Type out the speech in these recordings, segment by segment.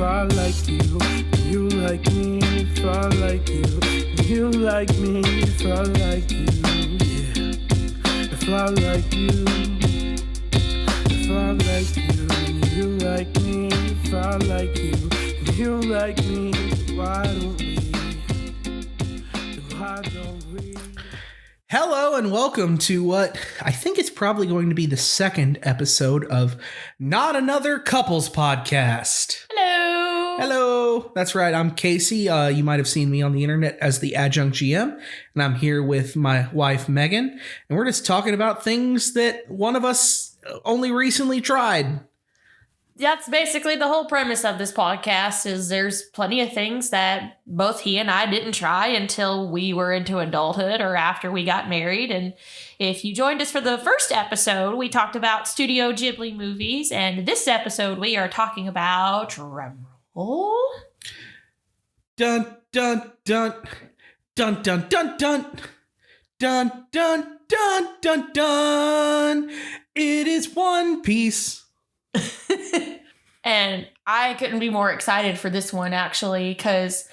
I like you, you like me. If I like you, you like me. If I like you, yeah. If I like you, if I like you, you like me. If I like you, you like me. Why don't we? Why don't we? Hello and welcome to what I think is probably going to be the second episode of Not Another Couples Podcast. Hello. Hello. That's right. I'm Casey. You might have seen me on the internet as the adjunct GM, and I'm here with my wife, Megan, and we're just talking about things that one of us only recently tried. That's basically the whole premise of this podcast is there's plenty of things that both he and I didn't try until we were into adulthood or after we got married. And if you joined us for the first episode, we talked about Studio Ghibli movies. And this episode, we are talking about drumroll. Dun, dun, dun. Dun, dun, dun, dun. Dun, dun, dun, dun, dun. It is One Piece. And I couldn't be more excited for this one, actually, because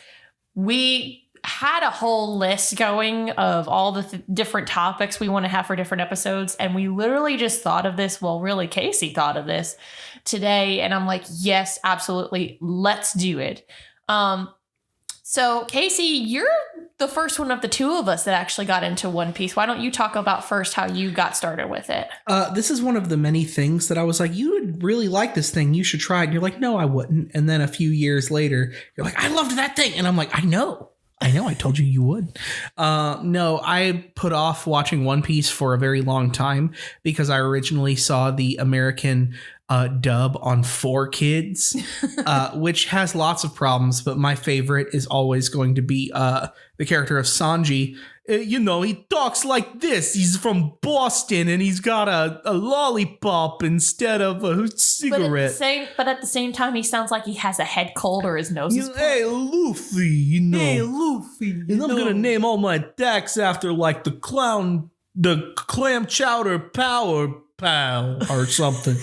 we had a whole list going of all the different topics we want to have for different episodes. And we literally just thought of this. Well, really, Casey thought of this today. And I'm like, yes, absolutely. Let's do it. So, Casey, you're the first one of the two of us that actually got into One Piece. Why don't you talk about first how you got started with it? This is one of the many things that I was like, you would really like this thing. You should try it. And you're like, no, I wouldn't. And then a few years later, you're like, I loved that thing. And I'm like, I know. I told you you would. No, I put off watching One Piece for a very long time because I originally saw the American dub on 4Kids, which has lots of problems, but my favorite is always going to be the character of Sanji. He talks like this. He's from Boston and he's got a lollipop instead of a cigarette. But at the same time, he sounds like he has a head cold or his nose is blocked. Hey, Luffy, Hey, Luffy. And I'm going to name all my attacks after like the clam chowder power pal or something.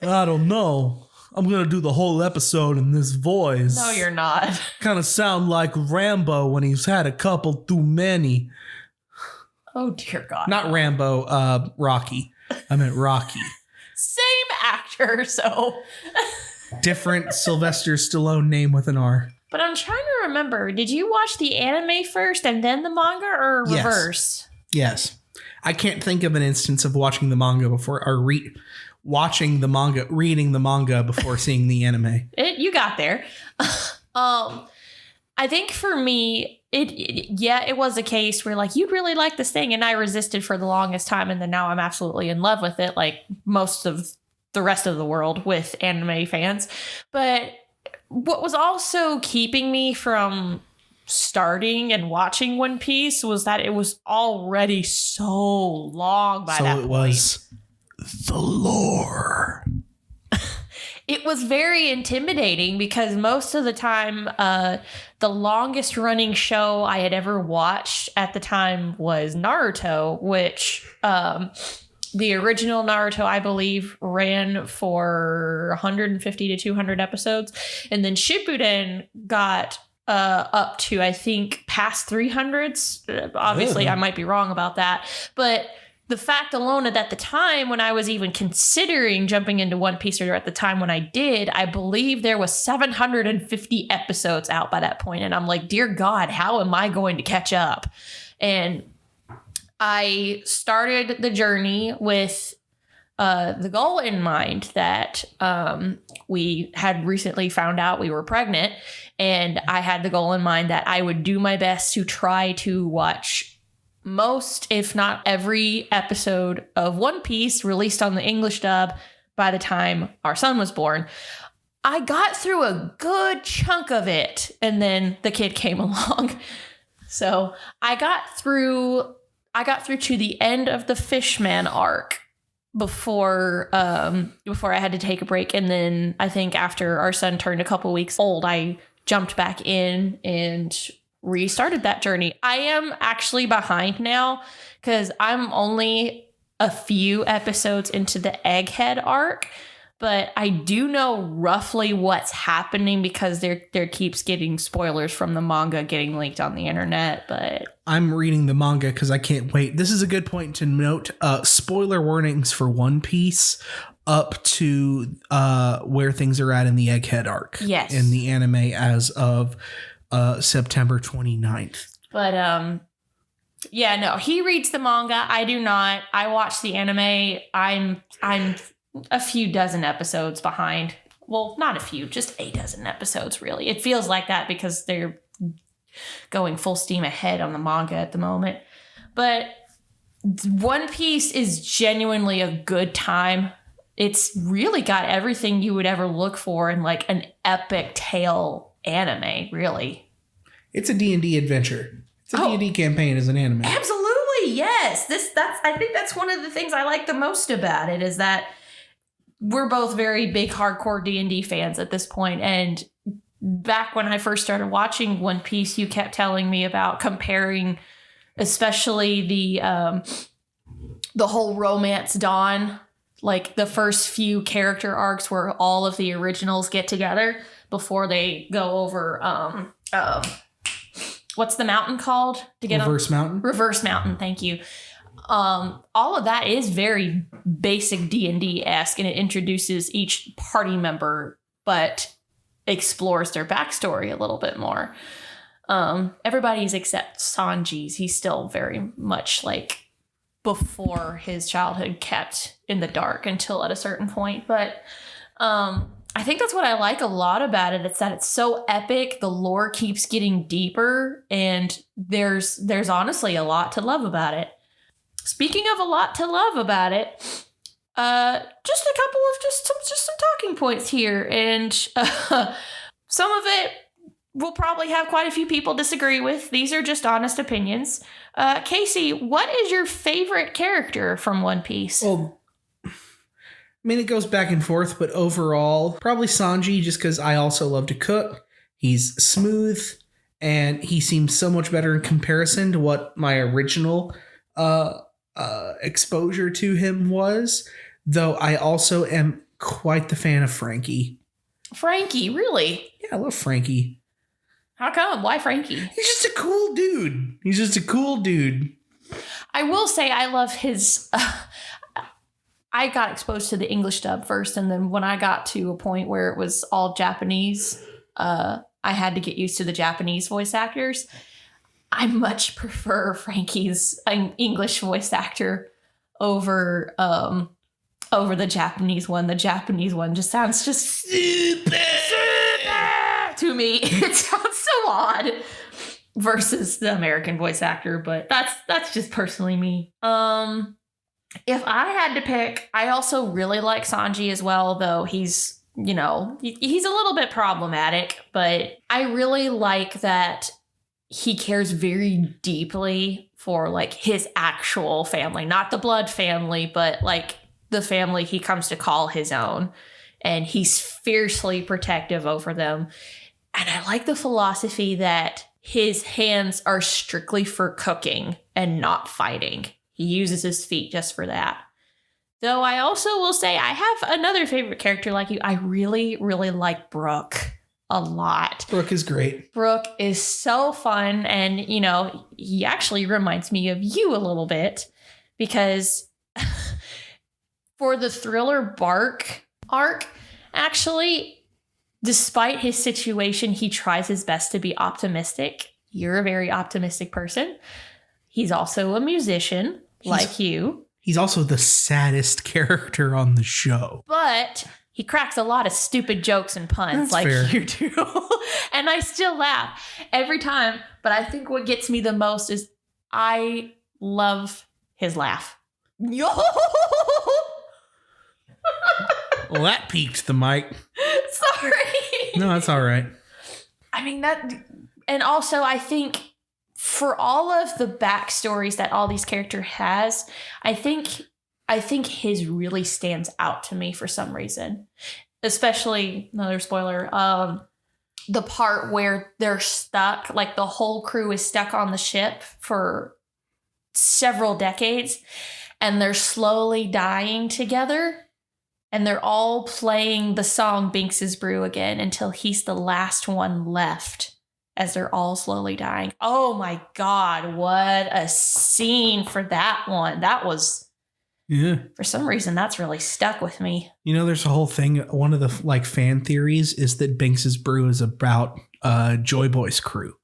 I don't know. I'm going to do the whole episode in this voice. No, you're not. Kind of sound like Rambo when he's had a couple too many. Oh, dear God. Not Rambo, Rocky. I meant Rocky. Same actor, so. Different Sylvester Stallone name with an R. But I'm trying to remember, did you watch the anime first and then the manga or reverse? Yes. I can't think of an instance of watching the manga before or reading the manga before seeing the anime. You got there. I think for me, it was a case where like, you'd really like this thing. And I resisted for the longest time. And then now I'm absolutely in love with it. Like most of the rest of the world with anime fans. But what was also keeping me from starting and watching One Piece was that it was already so long by that point. Was the lore. It was very intimidating because most of the time, the longest running show I had ever watched at the time was Naruto, which the original Naruto, I believe, ran for 150 to 200 episodes. And then Shippuden got up to, I think, past 300s. Obviously, I might be wrong about that. But the fact alone that at the time when I was even considering jumping into One Piece, or at the time when I did, I believe there was 750 episodes out by that point. And I'm like, dear God, how am I going to catch up? And I started the journey with the goal in mind that we had recently found out we were pregnant. And I had the goal in mind that I would do my best to try to watch most, if not every episode of One Piece released on the English dub by the time our son was born. I got through a good chunk of it, and then the kid came along. So I got through to the end of the Fishman arc before I had to take a break. And then I think after our son turned a couple weeks old, I jumped back in and restarted that journey. I am actually behind now because I'm only a few episodes into the Egghead arc, but I do know roughly what's happening because there keeps getting spoilers from the manga getting leaked on the internet. But I'm reading the manga because I can't wait. This is a good point to note. Spoiler warnings for One Piece up to where things are at in the Egghead arc. Yes. In the anime as of September 29th. But yeah, no, he reads the manga. I do not. I watch the anime. I'm a few dozen episodes behind. Well, not a few, just a dozen episodes, really. It feels like that because they're going full steam ahead on the manga at the moment. But One Piece is genuinely a good time. It's really got everything you would ever look for in like an epic tale anime, really. It's a D&D adventure. It's a D&D campaign as an anime. Absolutely, yes. I think that's one of the things I like the most about it is that we're both very big hardcore D&D fans at this point. And back when I first started watching One Piece, you kept telling me about comparing, especially the whole Romance Dawn, like the first few character arcs where all of the originals get together before they go over what's the mountain called to get Reverse Mountain? Reverse Mountain, thank you. All of that is very basic D&D-esque, and it introduces each party member, but explores their backstory a little bit more. Everybody's except Sanji's. He's still very much like before his childhood, kept in the dark until at a certain point. But I think that's what I like a lot about it. It's that it's so epic. The lore keeps getting deeper, and there's honestly a lot to love about it. Speaking of a lot to love about it, just a couple of just some talking points here, and some of it will probably have quite a few people disagree with. These are just honest opinions. Casey, what is your favorite character from One Piece? Well, I mean, it goes back and forth, but overall, probably Sanji, just because I also love to cook. He's smooth, and he seems so much better in comparison to what my original exposure to him was, though I also am quite the fan of Frankie. Frankie, really? Yeah, I love Frankie. How come? Why Frankie? He's just a cool dude. I will say I love his... I got exposed to the English dub first, and then when I got to a point where it was all Japanese, I had to get used to the Japanese voice actors. I much prefer Frankie's English voice actor over the Japanese one. The Japanese one just sounds just super to me. It sounds so odd versus the American voice actor, but that's just personally me. If I had to pick, I also really like Sanji as well, though he's a little bit problematic, but I really like that he cares very deeply for like his actual family, not the blood family, but like the family he comes to call his own. And he's fiercely protective over them. And I like the philosophy that his hands are strictly for cooking and not fighting. He uses his feet just for that. Though I also will say I have another favorite character like you. I really, really like Brook a lot. Brook is great. Brook is so fun. And, he actually reminds me of you a little bit because for the Thriller Bark arc, actually, despite his situation, he tries his best to be optimistic. You're a very optimistic person. He's also a musician like you. He's also the saddest character on the show. But he cracks a lot of stupid jokes and puns. That's like fair. You do. And I still laugh every time. But I think what gets me the most is I love his laugh. Yo! Well, that peaked the mic. Sorry. No, that's all right. I mean, and also I think for all of the backstories that all these characters has, I think his really stands out to me for some reason. Especially, another spoiler, the part where they're stuck, like the whole crew is stuck on the ship for several decades and they're slowly dying together. and they're all playing the song Binks's Brew again until he's the last one left as they're all slowly dying. Oh my God, what a scene for that one. That was, for some reason, that's really stuck with me. You know, there's a whole thing. One of the like fan theories is that Binks's Brew is about Joy Boy's crew.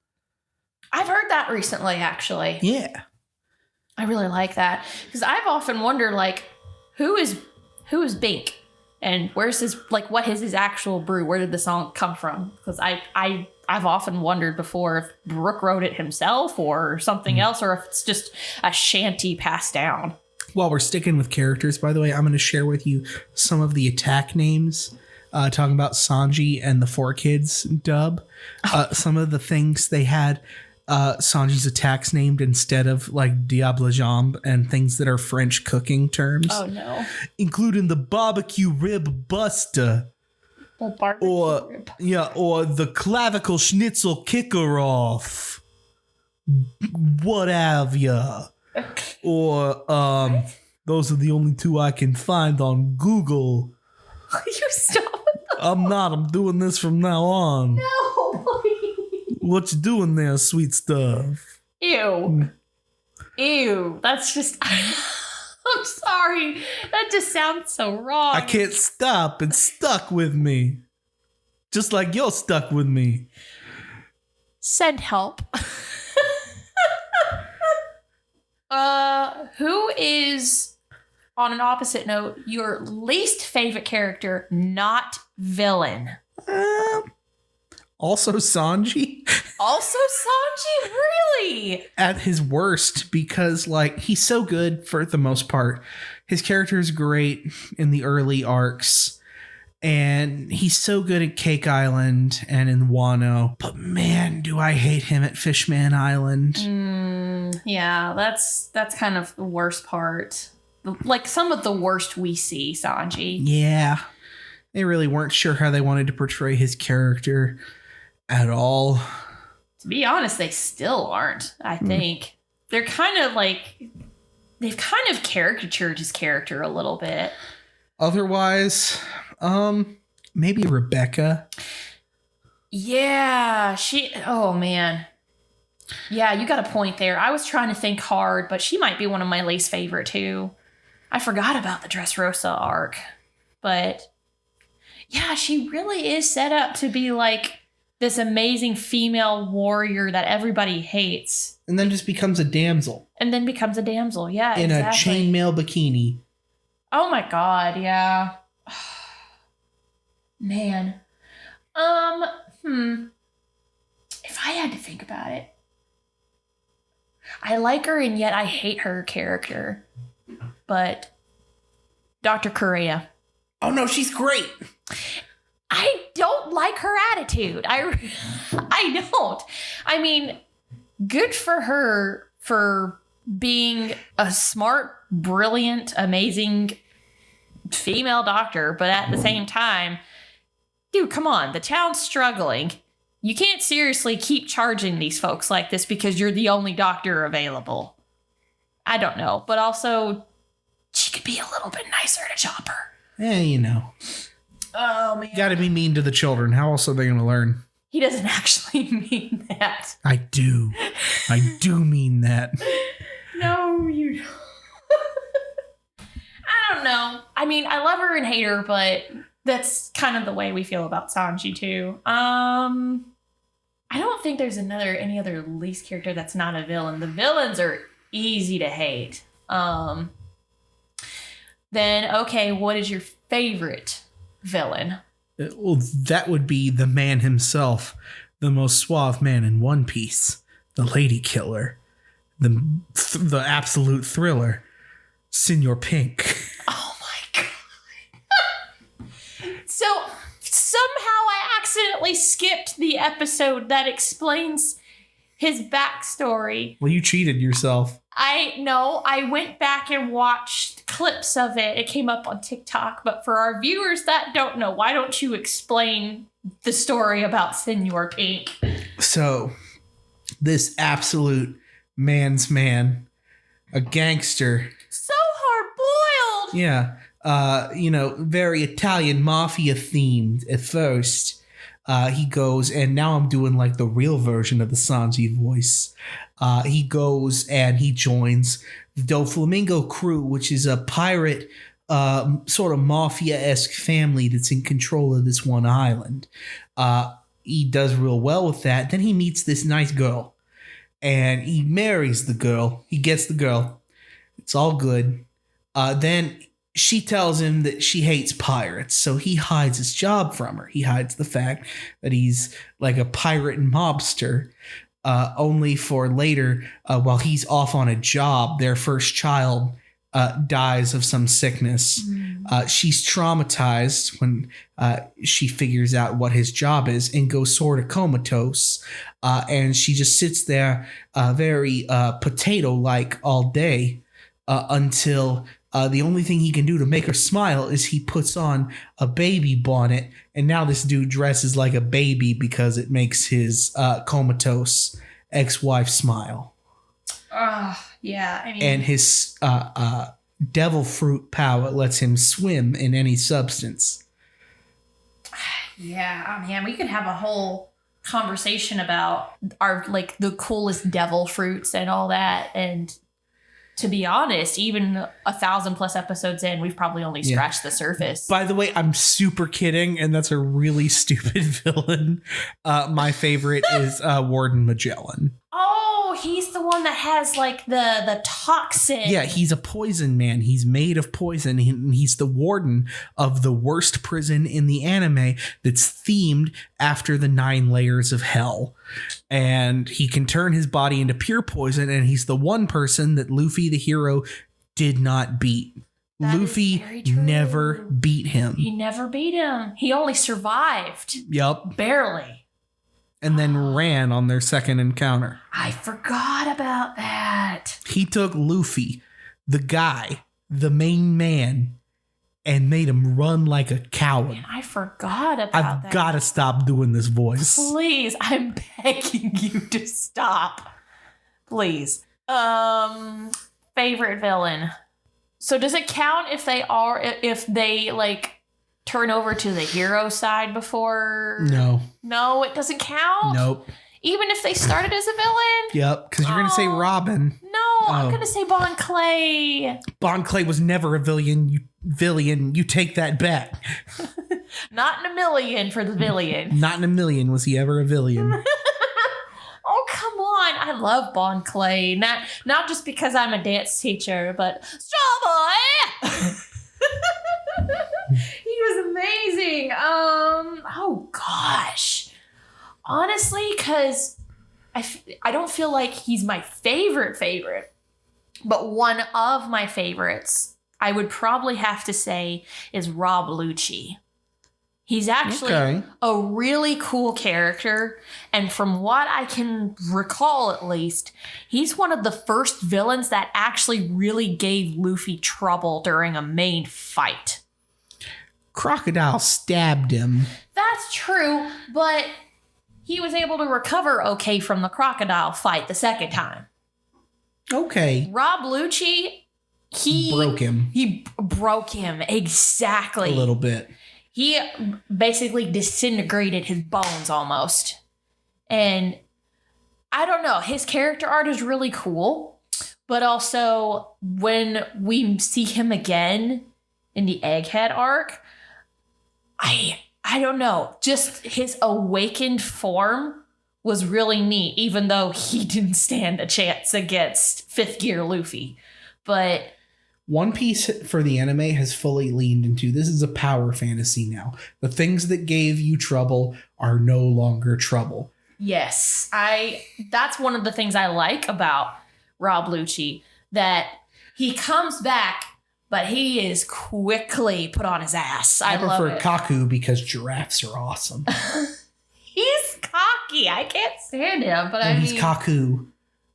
I've heard that recently, actually. Yeah. I really like that because I've often wondered, like, who is Bink, and where's his, like, what is his actual brew? Where did the song come from? Because I've often wondered before if Brooke wrote it himself or something else, or if it's just a shanty passed down. While we're sticking with characters, by the way, I'm going to share with you some of the attack names. Talking about Sanji and the Four Kids dub. Some of the things they had. Sanji's attacks named instead of like Diable Jambe and things that are French cooking terms. Oh no. Including the barbecue rib buster. The barbecue rib. Yeah, or the clavicle schnitzel kicker off. What have ya? Or those are the only two I can find on Google. You stop. I'm not. I'm doing this from now on. No, please. What you doing there, sweet stuff? Ew. Ew. That's just... I'm sorry. That just sounds so wrong. I can't stop. It's stuck with me. Just like you're stuck with me. Send help. Who is, on an opposite note, your least favorite character, not villain? Also Sanji. Also Sanji? Really? At his worst, because like he's so good for the most part. His character is great in the early arcs. And he's so good at Cake Island and in Wano. But man, do I hate him at Fishman Island. Yeah, that's kind of the worst part. Like some of the worst we see Sanji. Yeah. They really weren't sure how they wanted to portray his character at all. To be honest, they still aren't, I think. They're kind of like... They've kind of caricatured his character a little bit. Otherwise... maybe Rebecca. Yeah, oh man. Yeah, you got a point there. I was trying to think hard, but she might be one of my least favorite too. I forgot about the Dressrosa arc. But yeah, she really is set up to be like this amazing female warrior that everybody hates. And then just becomes a damsel. And then becomes a damsel, yeah. In exactly. a chainmail bikini. Oh my god, yeah. Man. If I had to think about it. I like her and yet I hate her character. But Dr. Korea. Oh no, she's great. I don't like her attitude. I don't. I mean, good for her for being a smart, brilliant, amazing female doctor, but at the same time, dude, come on, the town's struggling. You can't seriously keep charging these folks like this because you're the only doctor available. I don't know, but also she could be a little bit nicer to Chopper. Yeah, you know. Oh man. Gotta be mean to the children. How else are they gonna learn? He doesn't actually mean that. I do. I do mean that. No, you don't. I don't know. I mean, I love her and hate her, but that's kind of the way we feel about Sanji too. I don't think there's any other least character that's not a villain. The villains are easy to hate. Then, okay, what is your favorite villain? Well, that would be the man himself, the most suave man in One Piece, the lady killer, the absolute thriller, Senor Pink. Oh my god. So somehow I accidentally skipped the episode that explains his backstory. Well, you cheated yourself. I went back and watched clips of it. It came up on TikTok, but for our viewers that don't know, why don't you explain the story about Senor Pink? So, this absolute man's man, a gangster. So hard-boiled. Yeah, very Italian mafia themed at first. He goes, and now I'm doing like the real version of the Sanji voice. He goes and he joins the Doflamingo crew, which is a pirate sort of mafia-esque family that's in control of this one island. He does real well with that. Then he meets this nice girl, and he marries the girl. He gets the girl. It's all good. Then she tells him that she hates pirates, so he hides his job from her. He hides the fact that he's like a pirate and mobster, only for later, while he's off on a job, their first child dies of some sickness. She's traumatized when she figures out what his job is and goes sort of comatose. And she just sits there very potato-like all day until the only thing he can do to make her smile is he puts on a baby bonnet. And now this dude dresses like a baby because it makes his comatose ex-wife smile. Yeah, I mean, and his devil fruit power lets him swim in any substance. Yeah, man, we could have a whole conversation about our like the coolest devil fruits and all that. And to be honest, even 1,000+ episodes in, we've probably only scratched the surface. By the way, I'm super kidding, and that's a really stupid villain. My favorite is Warden Magellan. Oh, he's the one that has like the toxin. Yeah, he's a poison man. He's made of poison. He's the warden of the worst prison in the anime that's themed after the 9 layers of hell. And he can turn his body into pure poison, and he's the one person that Luffy, the hero, did not beat. That Luffy never beat him. He never beat him. He only survived. Yup. Barely. And then ran on their second encounter. I forgot about that. He took Luffy, the guy, the main man, and made him run like a coward. Man, I forgot about that. I've got to stop doing this voice. Please, I'm begging you to stop. Please. Favorite villain. So does it count if they like turn over to the hero side before? No, it doesn't count? Nope. Even if they started as a villain? Yep, because you're going to say Robin. No, I'm going to say Bon Clay. Bon Clay was never a villain. You take that back. Not in a million for the villain. Not in a million was he ever a villain. Oh, come on. I love Bon Clay. Not just because I'm a dance teacher, but Straw Boy! He was amazing. Oh, gosh. Honestly, because I don't feel like he's my favorite, but one of my favorites, I would probably have to say, is Rob Lucci. He's actually a really cool character, and from what I can recall at least, he's one of the first villains that actually really gave Luffy trouble during a main fight. Crocodile stabbed him. That's true, but he was able to recover okay from the crocodile fight the second time. Okay. Rob Lucci, he broke him. He broke him, exactly. A little bit. He basically disintegrated his bones almost. And I don't know, his character art is really cool, but also when we see him again in the Egghead arc, I don't know, just his awakened form was really neat, even though he didn't stand a chance against 5th Gear Luffy. But One Piece for the anime has fully leaned into this is a power fantasy now. The things that gave you trouble are no longer trouble. yes, that's one of the things I like about Rob Lucci, that he comes back, but he is quickly put on his ass. I love prefer it. Kaku because giraffes are awesome. He's cocky. I can't stand him, but He's Kaku.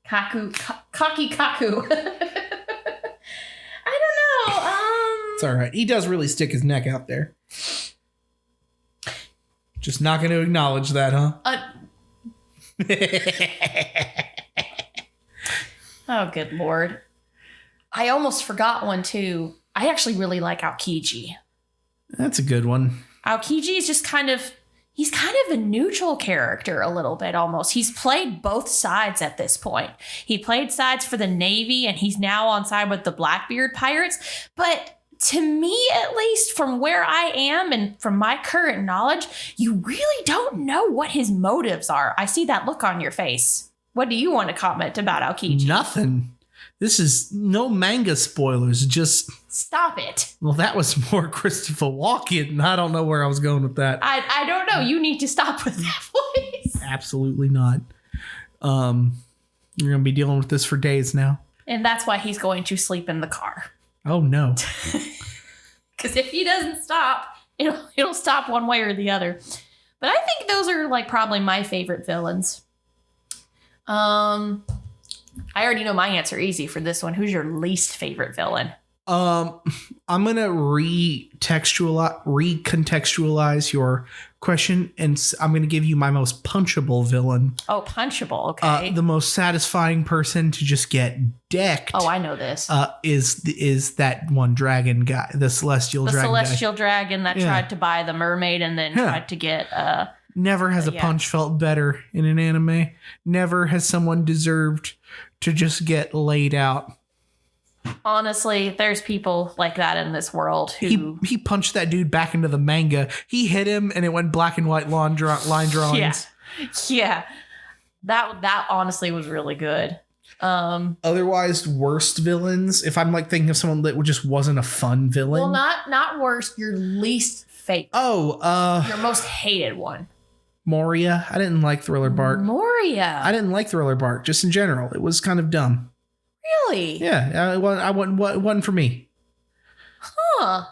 Cocky Kaku. I don't know. It's all right. He does really stick his neck out there. Just not going to acknowledge that, huh? Oh, good Lord. I almost forgot one too. I actually really like Aokiji. That's a good one. Aokiji is just he's kind of a neutral character a little bit almost. He's played both sides at this point. He played sides for the Navy and he's now on side with the Blackbeard pirates. But to me, at least from where I am and from my current knowledge, you really don't know what his motives are. I see that look on your face. What do you want to comment about Aokiji? Nothing. This is no manga spoilers. Just stop it. Well, that was more Christopher Walken. I don't know where I was going with that. I don't know. You need to stop with that voice. Absolutely not. You're gonna be dealing with this for days now. And that's why he's going to sleep in the car. Oh no. Because if he doesn't stop, it'll stop one way or the other. But I think those are like probably my favorite villains. I already know my answer easy for this one. Who's your least favorite villain? I'm gonna recontextualize your question, and I'm gonna give you my most punchable villain. Oh, punchable. Okay. The most satisfying person to just get decked. Oh, I know this. Is that one dragon guy, the celestial dragon? The celestial dragon that tried to buy the mermaid and then tried to get. Never has a punch felt better in an anime. Never has someone deserved to just get laid out. Honestly, there's people like that in this world who he punched that dude back into the manga. He hit him and it went black and white line drawings. Yeah. That honestly was really good. Otherwise, worst villains. If I'm like thinking of someone that just wasn't a fun villain. Well, not worst. Your least favorite. Your most hated one. Moria. I didn't like Thriller Bark. Moria. I didn't like Thriller Bark. Just in general, it was kind of dumb. Really? Yeah, it wasn't for me. Huh.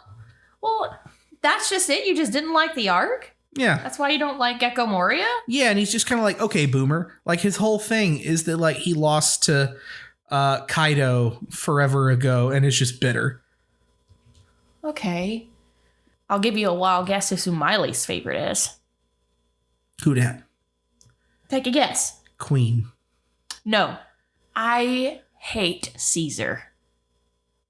Well, that's just it. You just didn't like the arc? Yeah. That's why you don't like Gecko Moria? Yeah, and he's just kind of like, okay, boomer. Like his whole thing is that like he lost to Kaido forever ago and is just bitter. Okay. I'll give you a wild guess as who my least favorite is. Who dat? Take a guess. Queen. No. I hate Caesar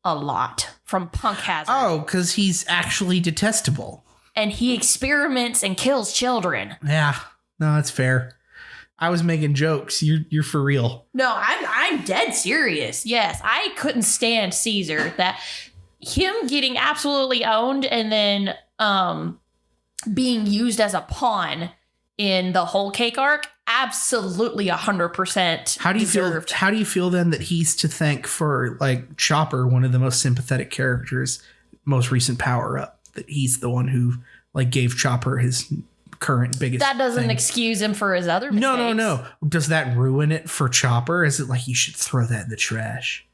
a lot from Punk Hazard. Oh, because he's actually detestable. And he experiments and kills children. Yeah, no, that's fair. I was making jokes. You're for real. No, I'm dead serious. Yes, I couldn't stand Caesar. That him getting absolutely owned and then being used as a pawn in the whole cake arc. Absolutely 100% How do you deserved. feel? How do you feel then that he's to thank for like Chopper, one of the most sympathetic characters, most recent power up? That he's the one who like gave Chopper his current biggest. That doesn't thing. excuse him for his other mistakes. No. Does that ruin it for Chopper? Is it like you should throw that in the trash?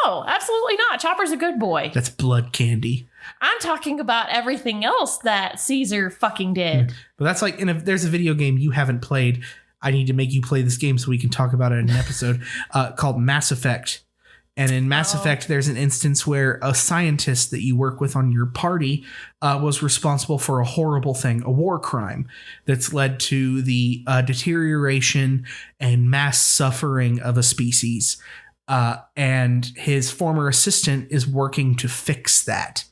No, absolutely not. Chopper's a good boy. That's blood candy. I'm talking about everything else that Caesar fucking did. But that's like, and if there's a video game you haven't played, I need to make you play this game so we can talk about it in an episode called Mass Effect. And in Mass Effect, there's an instance where a scientist that you work with on your party was responsible for a horrible thing, a war crime that's led to the deterioration and mass suffering of a species. And his former assistant is working to fix that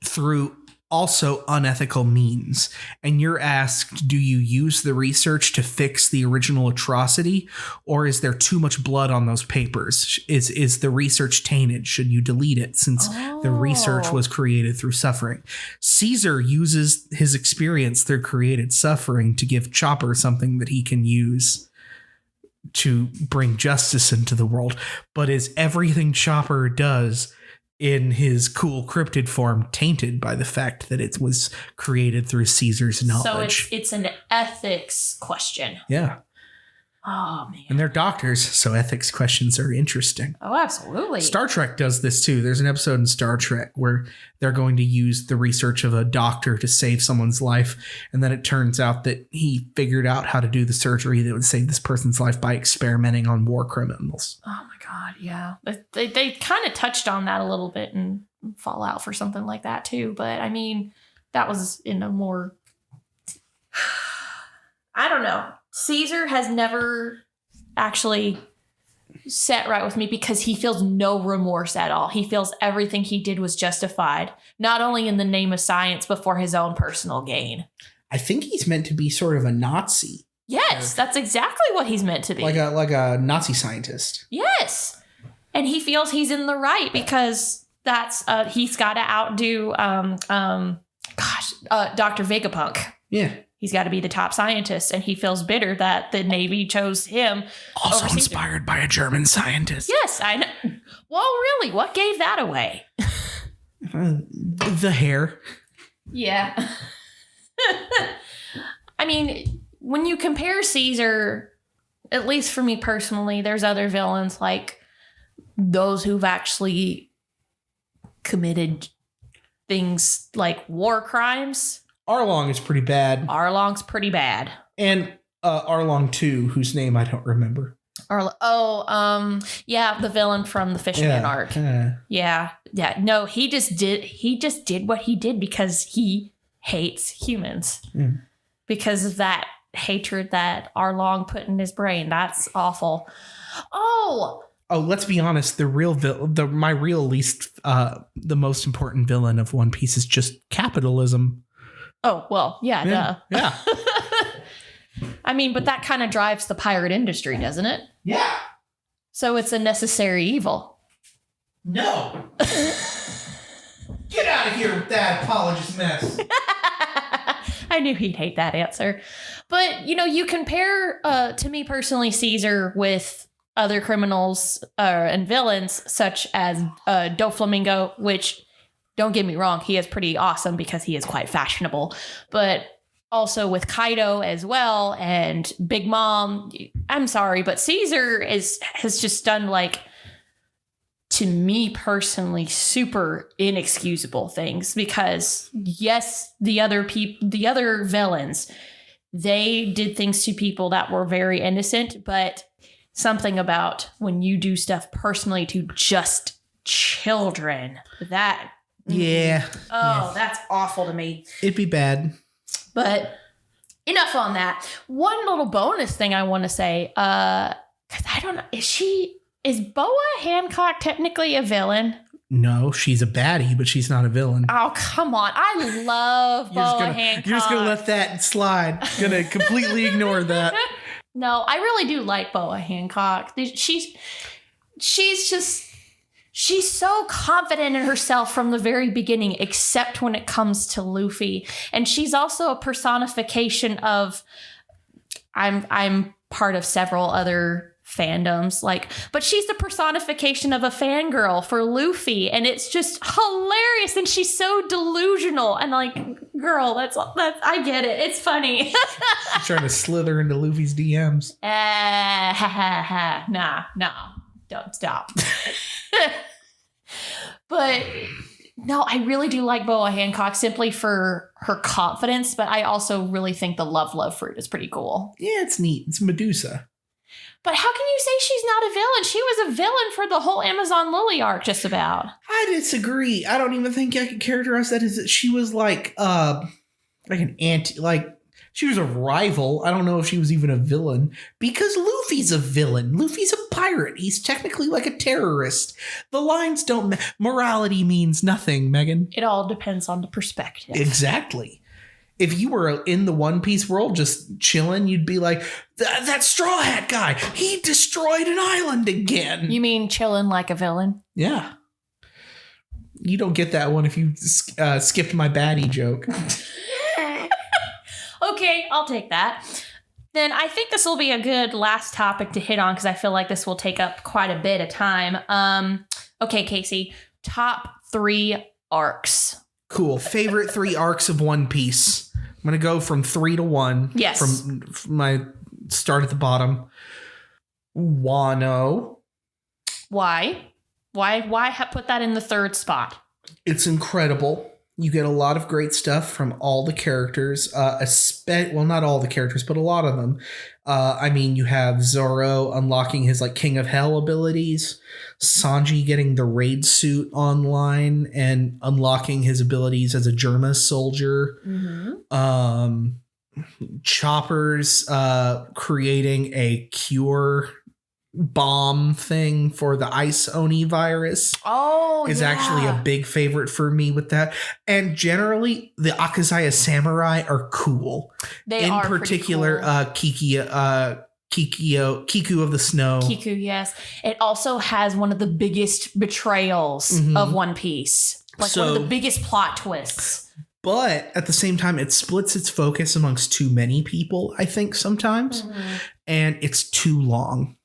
through also unethical means. And you're asked, do you use the research to fix the original atrocity, or is there too much blood on those papers? Is the research tainted? Should you delete it since the research was created through suffering? Caesar uses his experience through created suffering to give Chopper something that he can use to bring justice into the world. But is everything Chopper does in his cool cryptid form tainted by the fact that it was created through Caesar's knowledge? So it's an ethics question. Yeah. Oh, man. And they're doctors, so ethics questions are interesting. Oh, absolutely. Star Trek does this too. There's an episode in Star Trek where they're going to use the research of a doctor to save someone's life. And then it turns out that he figured out how to do the surgery that would save this person's life by experimenting on war criminals. Oh my God. Yeah. They kind of touched on that a little bit in Fallout for something like that too. But I mean, that was in a more, I don't know. Caesar has never actually set right with me because he feels no remorse at all. He feels everything he did was justified, not only in the name of science, but for his own personal gain. I think he's meant to be sort of a Nazi. Yes, that's exactly what he's meant to be. Like a Nazi scientist. Yes. And he feels he's in the right because that's he's got to outdo Dr. Vegapunk. Yeah. He's got to be the top scientist, and he feels bitter that the Navy chose him. Also inspired by a German scientist. Yes, I know. Well, really, what gave that away? The hair. Yeah. I mean, when you compare Caesar, at least for me personally, there's other villains like those who've actually committed things like war crimes. Arlong is pretty bad. Arlong's pretty bad. And Arlong 2, whose name I don't remember. Yeah, the villain from the Fisherman arc. Yeah. No, he just did what he did because he hates humans. Mm. Because of that hatred that Arlong put in his brain. That's awful. Oh, let's be honest. The most important villain of One Piece is just capitalism. Oh, well, yeah, duh. Yeah. I mean, but that kind of drives the pirate industry, doesn't it? Yeah. So it's a necessary evil. No. Get out of here with that apologist mess. I knew he'd hate that answer. But, you compare, to me personally, Caesar with other criminals and villains, such as Doflamingo, which, don't get me wrong, he is pretty awesome because he is quite fashionable. But also with Kaido as well and Big Mom. I'm sorry, but Caesar has just done, like, to me personally, super inexcusable things because, yes, the other villains, they did things to people that were very innocent, but something about when you do stuff personally to just children, that... Yeah. Oh, that's awful to me. It'd be bad. But enough on that. One little bonus thing I want to say, because I don't know, is Boa Hancock technically a villain? No, she's a baddie, but she's not a villain. Oh, come on. I love Boa Hancock. You're just going to let that slide. Going to completely ignore that. No, I really do like Boa Hancock. She's so confident in herself from the very beginning, except when it comes to Luffy. And she's also a personification of, I'm part of several other fandoms, but she's the personification of a fangirl for Luffy, and it's just hilarious. And she's so delusional, and girl, that's I get it. It's funny. She's trying to slither into Luffy's DMs. Nah, don't stop. But no, I really do like Boa Hancock simply for her confidence, but I also really think the love fruit is pretty cool. Yeah, it's neat. It's Medusa. But how can you say she's not a villain? She was a villain for the whole Amazon Lily arc, just about. I disagree. I don't even think I could characterize that as she was like an anti, she was a rival. I don't know if she was even a villain because Luffy's a villain. Luffy's a pirate. He's technically like a terrorist. The lines don't. Morality means nothing, Megan. It all depends on the perspective. Exactly. If you were in the One Piece world just chilling, you'd be like, that Straw Hat guy, he destroyed an island again. You mean chilling like a villain? Yeah. You don't get that one if you skipped my baddie joke. Okay, I'll take that. Then I think this will be a good last topic to hit on because I feel like this will take up quite a bit of time. Okay, Casey, top 3 arcs. Cool. Favorite 3 arcs of One Piece. I'm going to go from 3 to 1. Yes. From my start at the bottom. Wano. Why? Why put that in the 3rd spot? It's incredible. You get a lot of great stuff from all the characters. Not all the characters, but a lot of them. You have Zoro unlocking his King of Hell abilities. Sanji getting the raid suit online and unlocking his abilities as a Germa soldier. Mm-hmm. Chopper's creating a cure bomb thing for the Ice Oni virus is actually a big favorite for me with that. And generally, the Akazaya Samurai are cool. They in are particular, pretty cool. Kiku of the Snow. Kiku, yes. It also has one of the biggest betrayals of One Piece. Like one of the biggest plot twists. But at the same time, it splits its focus amongst too many people, I think, sometimes. And it's too long.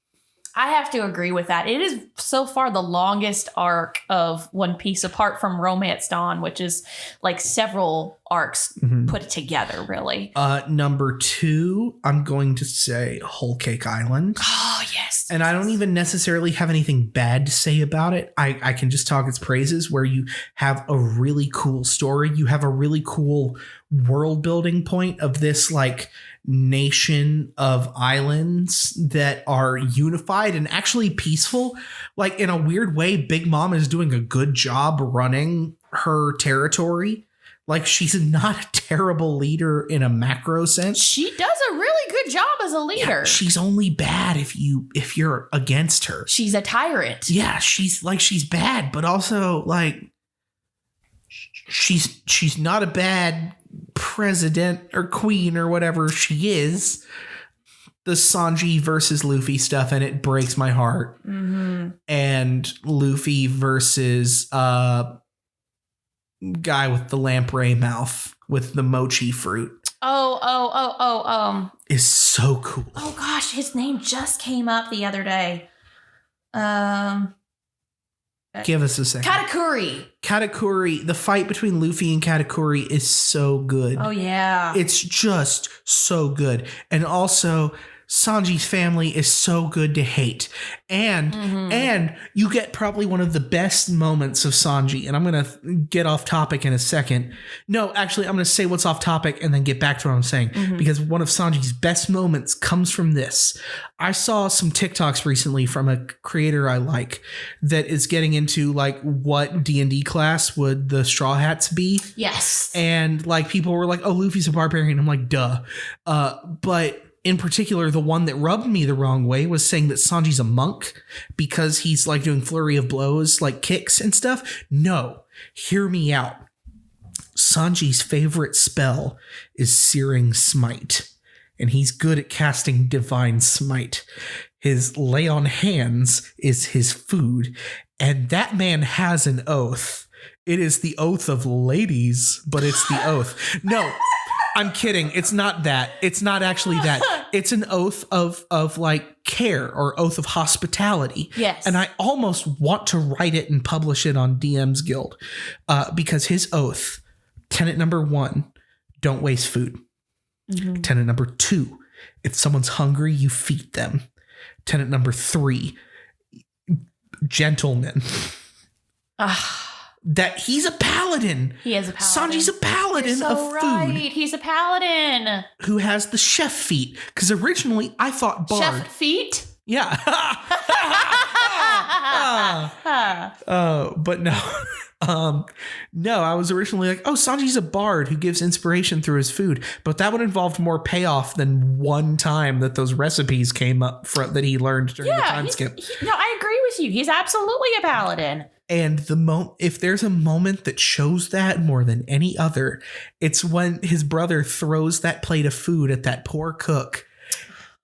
I have to agree with that. It is so far the longest arc of One Piece, apart from Romance Dawn, which is like several arcs put together, really. Number 2, I'm going to say Whole Cake Island. Oh, yes. And I don't even necessarily have anything bad to say about it. I can just talk its praises, where you have a really cool story. You have a really cool world building point of this like nation of islands that are unified and actually peaceful. Like in a weird way, Big Mom is doing a good job running her territory. Like she's not a terrible leader in a macro sense. She does a really good job as a leader. Yeah, she's only bad if you're against her. She's a tyrant. Yeah, she's bad, but also like she's not a bad president or queen or whatever she is. The Sanji versus Luffy stuff, and it breaks my heart. And Luffy versus guy with the lamprey mouth with the mochi fruit. Is so cool. Oh gosh, his name just came up the other day. Give us a second. Katakuri. The fight between Luffy and Katakuri is so good. Oh yeah. It's just so good. And also Sanji's family is so good to hate. And you get probably one of the best moments of Sanji. And I'm going to get off topic in a second. No, actually, I'm going to say what's off topic and then get back to what I'm saying. Because one of Sanji's best moments comes from this. I saw some TikToks recently from a creator I like that is getting into like what D&D class would the Straw Hats be. Yes. And like people were like, oh, Luffy's a barbarian. I'm like, duh. But in particular, the one that rubbed me the wrong way was saying that Sanji's a monk because he's like doing flurry of blows, like kicks and stuff. No, hear me out. Sanji's favorite spell is Searing Smite, and he's good at casting Divine Smite. His lay on hands is his food, and that man has an oath. It is the oath of ladies, but it's the oath. No. I'm kidding. It's not that. It's not actually that. It's an oath of like care or oath of hospitality. Yes. And I almost want to write it and publish it on DM's Guild because his oath, tenet number 1, don't waste food. Tenet number 2, if someone's hungry, you feed them. Tenet number 3, gentlemen. That he's a paladin. He is a paladin. Sanji's a paladin of food. Right. He's a paladin. Who has the chef feat. Because originally I thought Bard. Chef feet? Yeah. But no. No, I was originally like, oh, Sanji's a bard who gives inspiration through his food. But that would involve more payoff than one time that those recipes came up that he learned during the time skip. No, I agree with you. He's absolutely a paladin. And if there's a moment that shows that more than any other, it's when his brother throws that plate of food at that poor cook.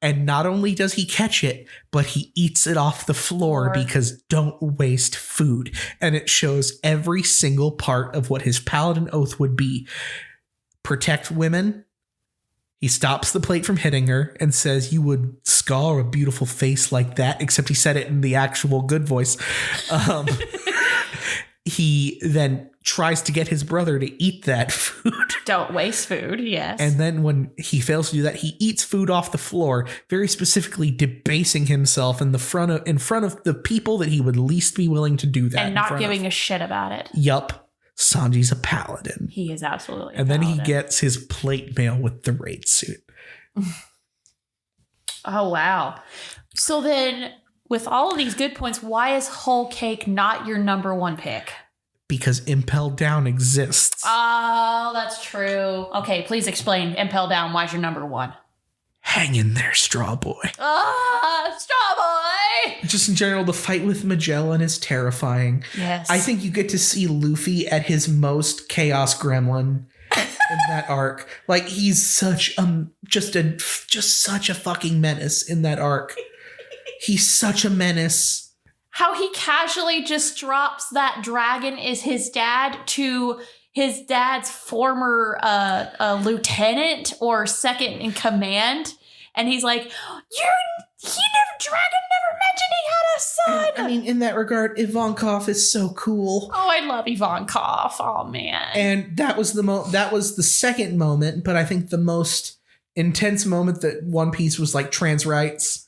And not only does he catch it, but he eats it off the floor because don't waste food. And it shows every single part of what his paladin oath would be. Protect women. He stops the plate from hitting her and says, you would scar a beautiful face like that, except he said it in the actual good voice. He then tries to get his brother to eat that food. Don't waste food, yes. And then when he fails to do that, he eats food off the floor, very specifically debasing himself in front of the people that he would least be willing to do that. And not giving a shit about it. Yup. Sanji's a paladin. He is absolutely a paladin. And then he gets his plate mail with the raid suit. Oh, wow. So then, with all of these good points, why is Whole Cake not your number 1 pick? Because Impel Down exists. Oh, that's true. Okay, please explain Impel Down. Why is your number 1? hang in there, Straw Boy. Straw Boy! Just in general, the fight with Magellan is terrifying. Yes. I think you get to see Luffy at his most chaos gremlin in that arc. Like, he's such such a fucking menace in that arc. He's such a menace. How he casually just drops that dragon is his dad to his dad's former lieutenant or second in command. And he's like, dragon never mentioned he had a son. And, I mean, in that regard, Ivankov is so cool. Oh, I love Ivankov. Oh, man. And that was the second moment, but I think the most intense moment that One Piece was like trans rights.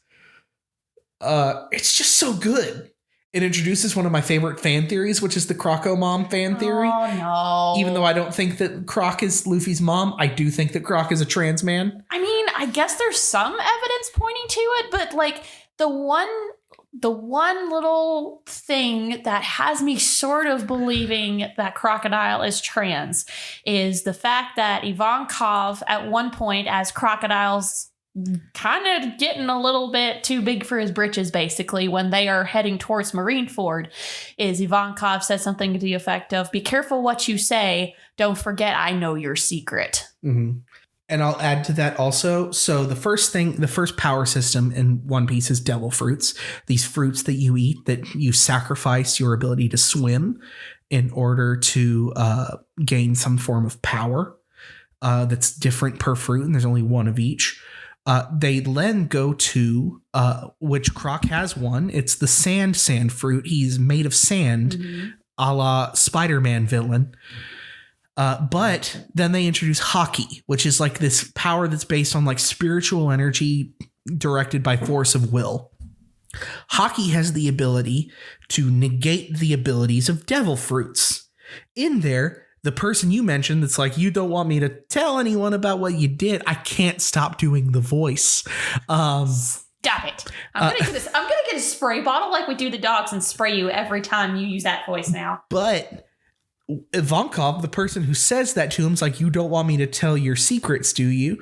It's just so good. It introduces one of my favorite fan theories, which is the Croco mom fan theory. Oh, no. Even though I don't think that Croc is Luffy's mom, I do think that Croc is a trans man. I mean, I guess there's some evidence pointing to it, but like the one little thing that has me sort of believing that Crocodile is trans is the fact that Ivankov at one point, as Crocodile's kind of getting a little bit too big for his britches, basically, when they are heading towards Marineford, is Ivankov says something to the effect of, be careful what you say. Don't forget, I know your secret. Mm-hmm. And I'll add to that also. So the first power system in One Piece is devil fruits. These fruits that you eat, that you sacrifice your ability to swim in order to gain some form of power that's different per fruit. And there's only one of each. They then go to, which Croc has one. It's the sand fruit. He's made of sand, a la Spider-Man villain. But then they introduce Haki, which is like this power that's based on like spiritual energy directed by force of will. Haki has the ability to negate the abilities of devil fruits. In there, the person you mentioned that's like, you don't want me to tell anyone about what you did. I can't stop doing the voice. Stop it. I'm gonna get a spray bottle like we do the dogs and spray you every time you use that voice now. But Ivankov, the person who says that to him, is like, you don't want me to tell your secrets, do you?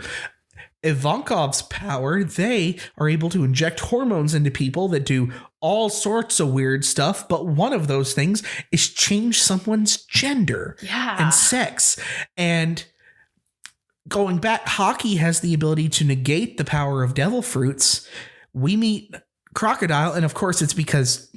Ivankov's power, they are able to inject hormones into people that do all sorts of weird stuff, but one of those things is change someone's gender and sex. And going back, Haki has the ability to negate the power of devil fruits. We meet Crocodile, and of course it's because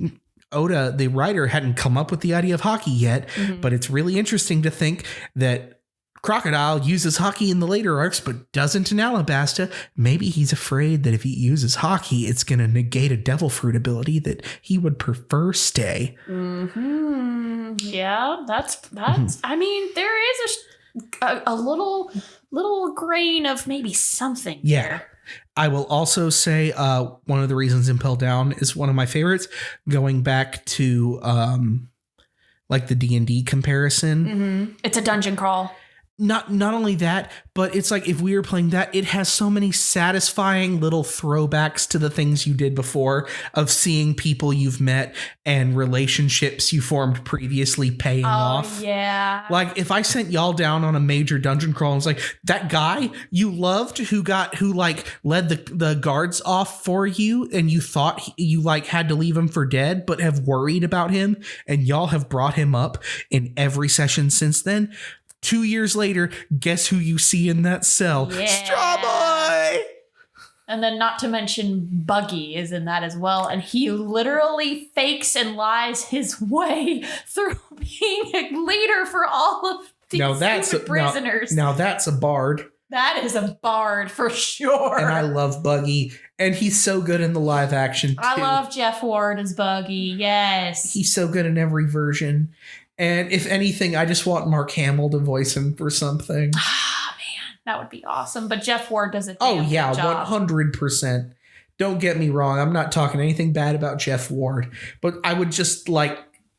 Oda, the writer, hadn't come up with the idea of Haki yet, but it's really interesting to think that Crocodile uses Haki in the later arcs, but doesn't in Alabasta. Maybe he's afraid that if he uses Haki, it's going to negate a devil fruit ability that he would prefer stay. Mm-hmm. Yeah, that's. I mean, there is a little grain of maybe something. Yeah. There. I will also say one of the reasons Impel Down is one of my favorites. Going back to like the D&D comparison, It's a dungeon crawl. Not only that, but it's like if we were playing that, it has so many satisfying little throwbacks to the things you did before, of seeing people you've met and relationships you formed previously paying off. Yeah. Like if I sent y'all down on a major dungeon crawl and was like, that guy you loved who led the guards off for you, and you thought you like had to leave him for dead, but have worried about him, and y'all have brought him up in every session since then. 2 years later, guess who you see in that cell? Yeah. Straw Boy! And then not to mention Buggy is in that as well. And he literally fakes and lies his way through being a leader for all of these prisoners. Now that's a bard. That is a bard for sure. And I love Buggy. And he's so good in the live action, too. I love Jeff Ward as Buggy. Yes. He's so good in every version. And if anything, I just want Mark Hamill to voice him for something. Ah, man, that would be awesome. But Jeff Ward does a damn good job. 100%. Don't get me wrong. I'm not talking anything bad about Jeff Ward. But I would just like,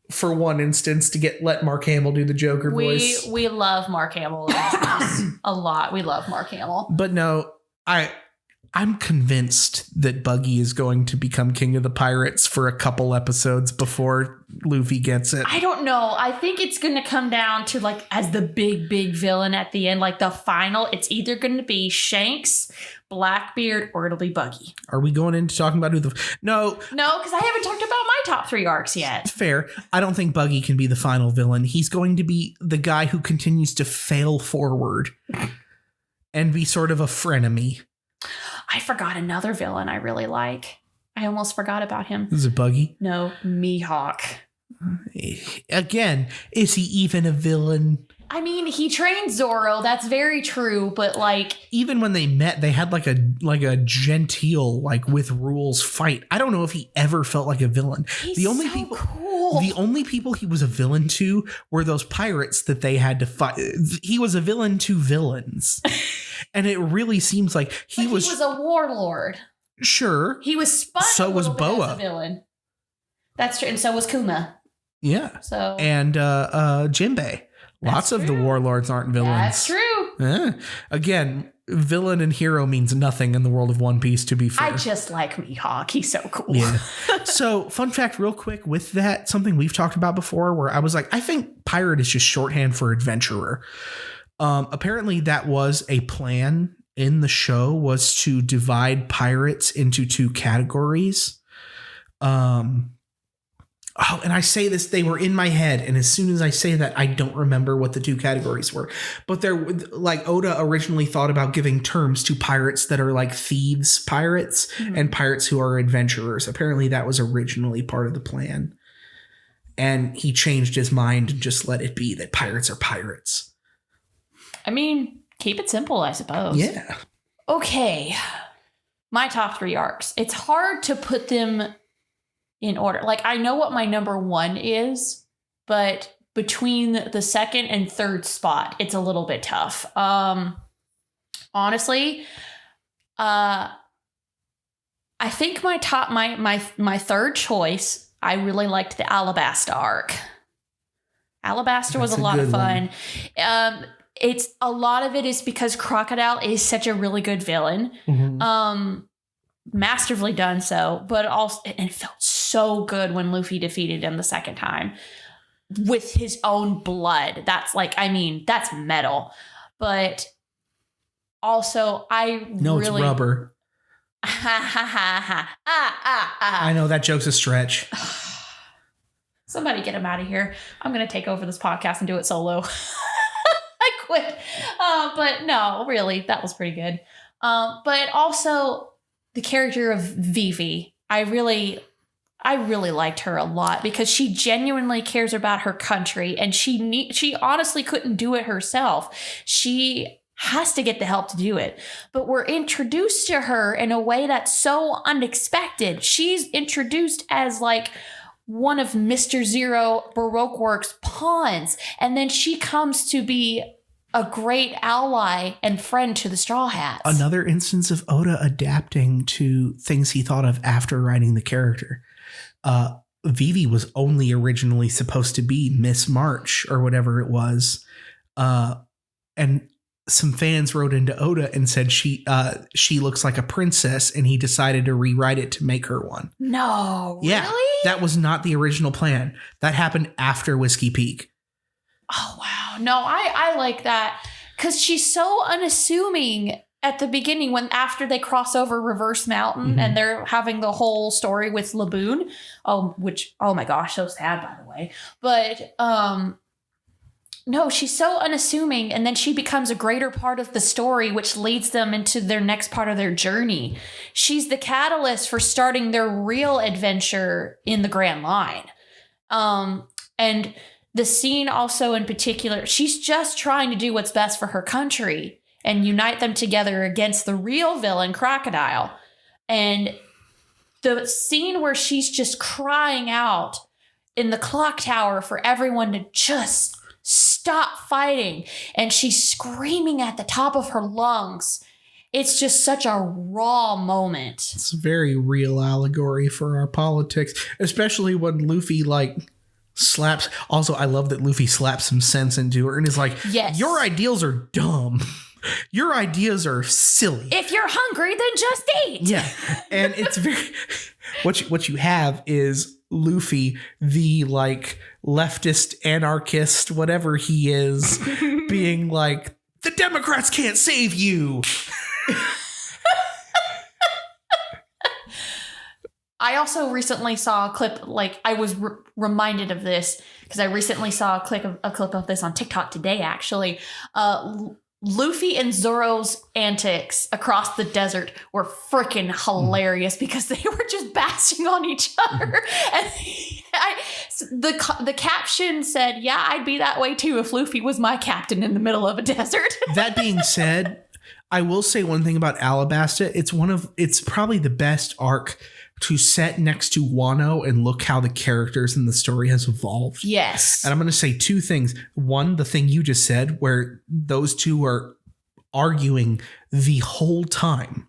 for one instance, to let Mark Hamill do the Joker voice. We love Mark Hamill a lot. We love Mark Hamill. But no, I'm convinced that Buggy is going to become King of the Pirates for a couple episodes before Luffy gets it. I don't know. I think it's going to come down to like as the big villain at the end, like the final. It's either going to be Shanks, Blackbeard or it'll be Buggy. Are we going into talking about who the... No, because I haven't talked about my top 3 arcs yet. fair. I don't think Buggy can be the final villain. He's going to be the guy who continues to fail forward and be sort of a frenemy. I forgot another villain I really like. I almost forgot about him. Is it Buggy? No, Mihawk. Again, is he even a villain? I mean, he trained Zoro. That's very true. But like, even when they met, they had like a genteel, like with rules fight. I don't know if he ever felt like a villain. He's cool. The only people he was a villain to were those pirates that they had to fight. He was a villain to villains. And it really seems like he was a warlord. Sure. He was spun. So was Boa. As a villain. That's true. And so was Kuma. Yeah. So and Jinbei. Lots of the warlords aren't villains. That's true. Again, villain and hero means nothing in the world of One Piece, to be fair. I just like Mihawk. He's so cool. Yeah. So, fun fact real quick with that, something we've talked about before where I was like, I think pirate is just shorthand for adventurer. Apparently that was a plan in the show, was to divide pirates into 2 categories. And I say this, they were in my head, and as soon as I say that, I don't remember what the 2 categories were. But they're like, Oda originally thought about giving terms to pirates that are like thieves pirates and pirates who are adventurers. Apparently that was originally part of the plan. And he changed his mind and just let it be that pirates are pirates. I mean, keep it simple, I suppose. Yeah. Okay. My top 3 arcs. It's hard to put them in order. Like, I know what my number 1 is, but between the 2nd and 3rd spot, it's a little bit tough. Honestly, I think my 3rd choice, I really liked the Alabasta arc. Alabasta was a lot of fun. It's a lot of it is because Crocodile is such a really good villain. Masterfully done so, but also it felt so good when Luffy defeated him the 2nd time with his own blood. That's like, I mean, that's metal. But also, it's rubber. I know that joke's a stretch. Somebody get him out of here. I'm gonna take over this podcast and do it solo. I quit. But no, really, that was pretty good. But also the character of Vivi, I really liked her a lot because she genuinely cares about her country, and she honestly couldn't do it herself. She has to get the help to do it. But we're introduced to her in a way that's so unexpected. She's introduced as like one of Mr. Zero Baroque Works' pawns, and then she comes to be a great ally and friend to the Straw Hats. Another instance of Oda adapting to things he thought of after writing the character. Vivi was only originally supposed to be Miss March or whatever it was. And some fans wrote into Oda and said she looks like a princess, and he decided to rewrite it to make her one. No, yeah, really? That was not the original plan. That happened after Whiskey Peak. Oh, wow. No, I like that because she's so unassuming at the beginning after they cross over Reverse Mountain and they're having the whole story with Laboon. Oh my gosh, so sad, by the way. But no, she's so unassuming, and then she becomes a greater part of the story, which leads them into their next part of their journey. She's the catalyst for starting their real adventure in the Grand Line. And the scene also in particular, she's just trying to do what's best for her country and unite them together against the real villain, Crocodile. And the scene where she's just crying out in the clock tower for everyone to just stop fighting, and she's screaming at the top of her lungs. It's just such a raw moment. It's a very real allegory for our politics, especially when Luffy slaps. Also, I love that Luffy slaps some sense into her and is like, yes, your ideals are dumb. Your ideas are silly. If you're hungry, then just eat. Yeah. And it's very what you have is Luffy, the leftist anarchist, whatever he is, being like, the Democrats can't save you. I also recently saw a clip, like I was reminded of this because I recently saw a clip of this on TikTok today, actually. Luffy and Zoro's antics across the desert were freaking hilarious because they were just bashing on each other. And the caption said, yeah, I'd be that way too if Luffy was my captain in the middle of a desert. That being said, I will say one thing about Alabasta. It's probably the best arc to set next to Wano and look how the characters in the story has evolved. Yes. And I'm going to say two things. One, the thing you just said, where those two are arguing the whole time,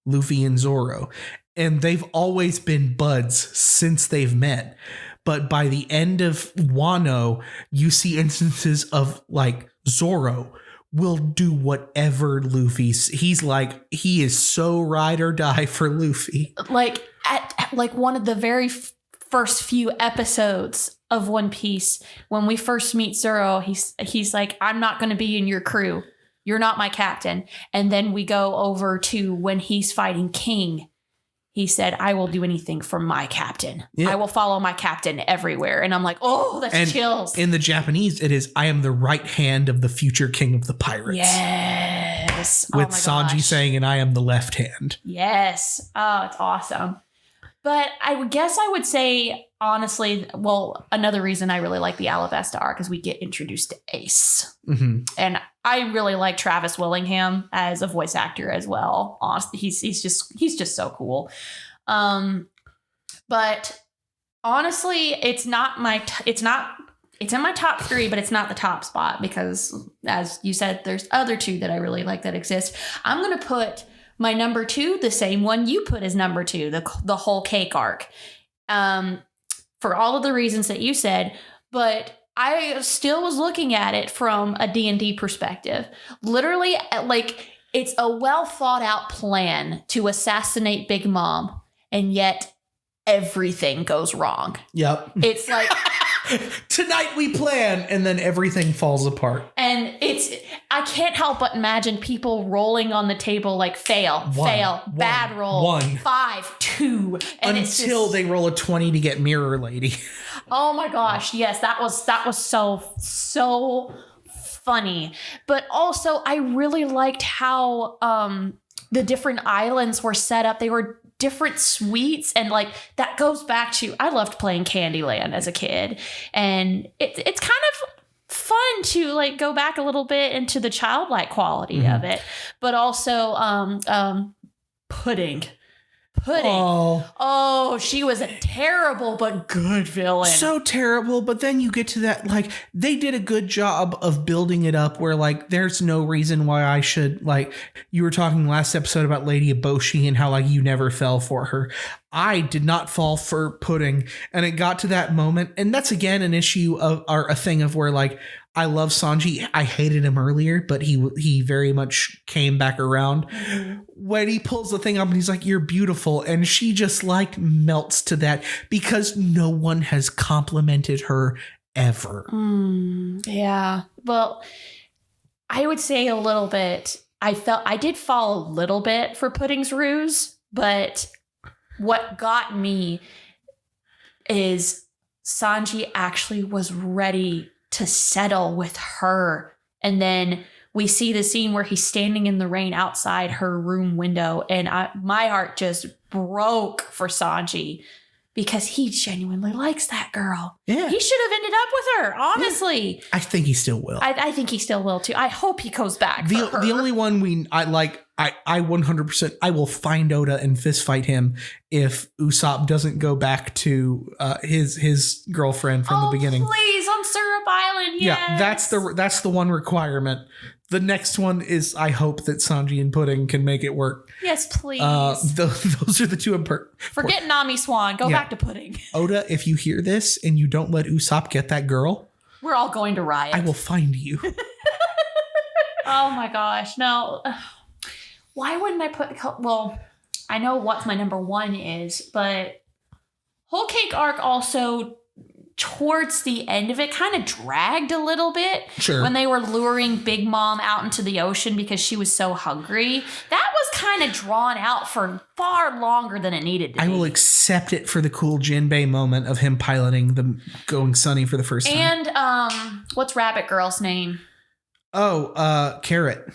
Luffy and Zoro. And they've always been buds since they've met. But by the end of Wano, you see instances of like Zoro will do whatever he's like, he is so ride or die for Luffy. Like at like one of the very first few episodes of One Piece, when we first meet Zoro, he's like, I'm not going to be in your crew. You're not my captain. And then we go over to when he's fighting King. He said, I will do anything for my captain. Yeah. I will follow my captain everywhere. And I'm like, oh, that's chills. In the Japanese, it is, I am the right hand of the future king of the pirates. Yes. With Sanji saying, and I am the left hand. Yes. Oh, it's awesome. But I guess I would say, honestly, well, another reason I really like the Alabasta arc is we get introduced to Ace. Mm-hmm. And I really like Travis Willingham as a voice actor as well. Honestly, he's just so cool. But honestly, it's in my top 3, but it's not the top spot because, as you said, there's other 2 that I really like that exist. I'm going to put my number 2, the same one you put as number 2, the whole cake arc, for all of the reasons that you said. But I still was looking at it from a D&D perspective. Literally, like, it's a well thought out plan to assassinate Big Mom, and yet everything goes wrong. Yep. It's like tonight we plan, and then everything falls apart. And I can't help but imagine people rolling on the table like fail, bad roll, 1, 5, 2, and until they roll a 20 to get Mirror Lady. Oh my gosh, yes, that was so funny. But also, I really liked how the different islands were set up. They were different suites, and like that goes back to, I loved playing Candyland as a kid, and it's kind of fun to like go back a little bit into the childlike quality of it, but also Pudding. Oh, she was a terrible but good villain. So terrible, but then you get to that, like, they did a good job of building it up where, like, there's no reason why I should, like, you were talking last episode about Lady Eboshi and how, like, you never fell for her. I did not fall for Pudding, and it got to that moment, and that's, again, an issue of, or a thing of where, like, I love Sanji. I hated him earlier, but he very much came back around. Mm-hmm. When he pulls the thing up and he's like, you're beautiful. And she just like melts to that because no one has complimented her ever. Yeah. Well, I would say a little bit. I did fall a little bit for Pudding's ruse, but what got me is Sanji actually was ready to settle with her. And then we see the scene where he's standing in the rain outside her room window, and my heart just broke for Sanji because he genuinely likes that girl. Yeah. He should have ended up with her, honestly. Yeah. I think he still will. I think he still will too. I hope he goes back for her. The only one I 100%, I will find Oda and fist fight him if Usopp doesn't go back to his girlfriend from the beginning. Please, on Syrup Island, yes. Yeah, that's the one requirement. The next one is I hope that Sanji and Pudding can make it work. Yes, please. Those are the two important. Forget Nami Swan. Go back to Pudding. Oda, if you hear this and you don't let Usopp get that girl, we're all going to riot. I will find you. Oh my gosh. No. Why wouldn't I put... Well, I know what my number 1 is, but Whole Cake Arc also, towards the end of it, kind of dragged a little bit. Sure. When they were luring Big Mom out into the ocean because she was so hungry. That was kind of drawn out for far longer than it needed to be. I will accept accept it for the cool Jinbei moment of him piloting the Going Sunny for the first time. And what's Rabbit Girl's name? Oh, Carrot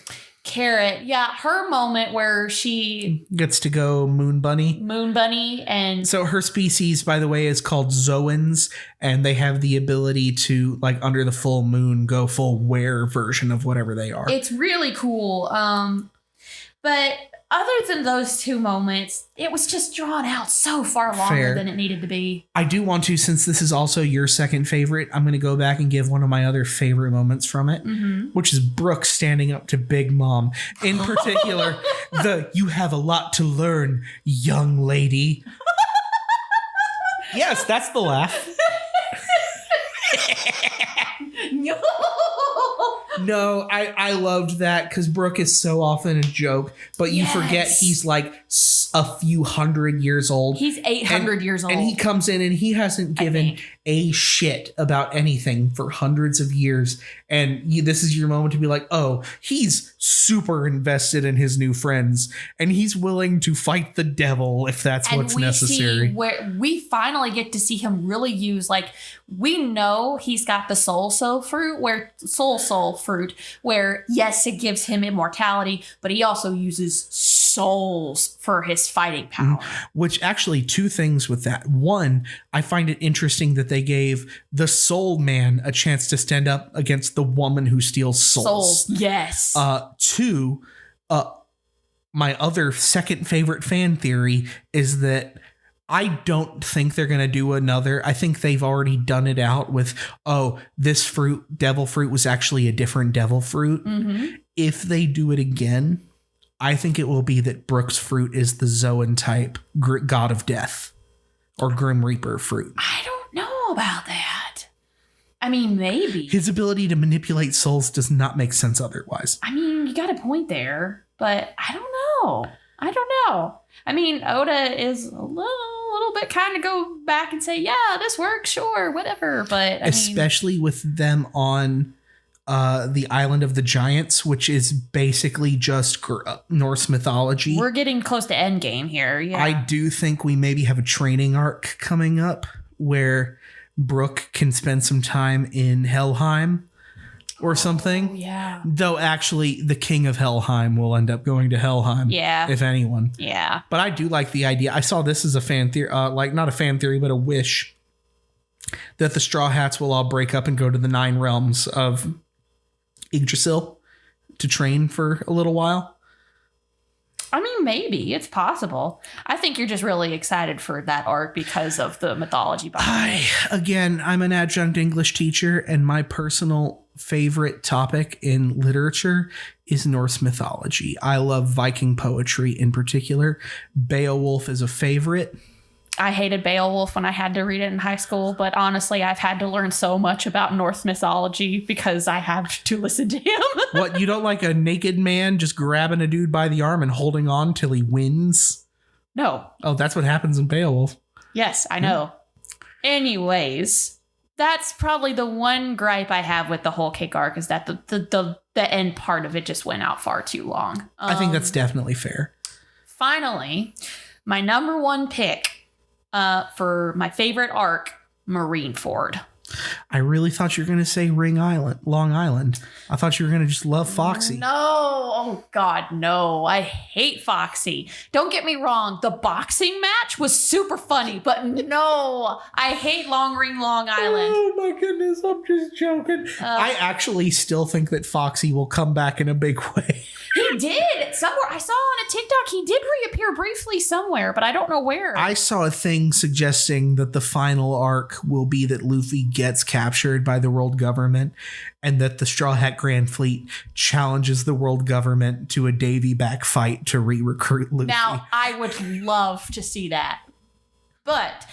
Carrot. Yeah, her moment where she gets to go Moon Bunny. And So her species, by the way, is called Zoans, and they have the ability to, like, under the full moon, go full were version of whatever they are. it's really cool. But other than those two moments, it was just drawn out so far longer Fair. than it needed to be. I do want to, since this is also your second favorite, I'm going to go back and give one of my other favorite moments from it, which is Brooke standing up to Big Mom. In particular, "You have a lot to learn, young lady." Yes, that's the laugh. No, I loved that because Brooke is so often a joke, but you forget Yes. he's like a few hundred years old. He's 800 years old. And he comes in and he hasn't given a shit about anything for hundreds of years. And this is your moment to be like, oh, he's super invested in his new friends and he's willing to fight the devil if that's what's necessary. See where we finally get to see him really use, like, we know he's got the soul fruit where yes, it gives him immortality, but he also uses souls for his fighting power. Which actually, two things with that. One, I find it interesting that they gave the soul man a chance to stand up against the woman who steals souls. Yes. Two, my other second favorite fan theory is that I don't think they're going to do another. I think they've already done it out with, oh, this fruit, devil fruit, was actually a different devil fruit. If they do it again, I think it will be that Brooke's fruit is the Zoan type god of death or Grim Reaper fruit. I don't know about that. I mean, maybe. His ability to manipulate souls does not make sense otherwise. I mean, you got a point there, but I don't know. I mean, Oda is a little bit kind of go back and say, yeah, this works, sure, whatever. But especially with them on the Island of the Giants, which is basically just Norse mythology. We're getting close to endgame here. Yeah. I do think we maybe have a training arc coming up where Brooke can spend some time in Helheim or something. Oh, yeah. Though actually the king of Helheim will end up going to Helheim. Yeah. If anyone. Yeah. But I do like the idea. I saw this as a fan theory, like not a fan theory, but a wish that the Straw Hats will all break up and go to the 9 realms of Yggdrasil to train for a little while. I mean, maybe it's possible. I think you're just really excited for that arc because of the mythology behind it. I'm an adjunct English teacher, and my personal favorite topic in literature is Norse mythology. I love Viking poetry in particular. Beowulf is a favorite. I hated Beowulf when I had to read it in high school, but honestly, I've had to learn so much about Norse mythology because I have to listen to him. What, you don't like a naked man just grabbing a dude by the arm and holding on till he wins? No. Oh, that's what happens in Beowulf. Yes, I know. Anyways, that's probably the one gripe I have with the whole cake arc is that the end part of it just went out far too long. I think that's definitely fair. Finally, my number one pick for my favorite arc, Marineford. I really thought you were going to say Long Island. I thought you were going to just love Foxy. No. Oh, God, no. I hate Foxy. Don't get me wrong. The boxing match was super funny, but no. I hate Long Island. Oh, my goodness. I'm just joking. I actually still think that Foxy will come back in a big way. He did. Somewhere I saw on a TikTok, he did reappear briefly somewhere, but I don't know where. I saw a thing suggesting that the final arc will be that Luffy gets captured by the world government and that the Straw Hat Grand Fleet challenges the world government to a Davy back fight to re-recruit Luffy. Now, I would love to see that. But